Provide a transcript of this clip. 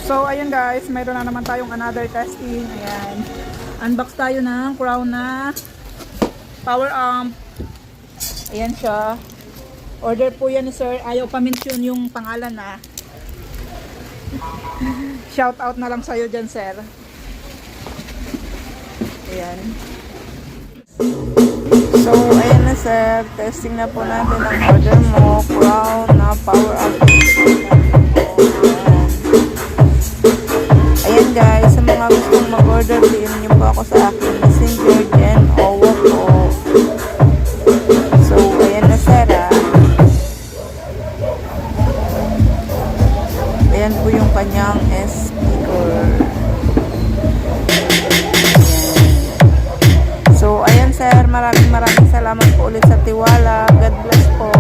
So, ayun guys, mayroon na naman tayong another testing. Ayan. Unbox tayo ng Crown na power amp. Ayan siya. Order po yan ni sir. Ayaw pa-mention yung pangalan na. Shout out na lang sa'yo dyan, sir. Ayan. So, ayan na sir. Testing na po natin ang order mo. Crown na power amp. Ayan guys, sa mga gustong mag-order, PM nyo po ako sa akin messenger dyan, OWO po. So, ayan na sir ah. Ayan po yung kanyang speaker. Ayan. So, ayan sir, maraming salamat po ulit sa tiwala. God bless po.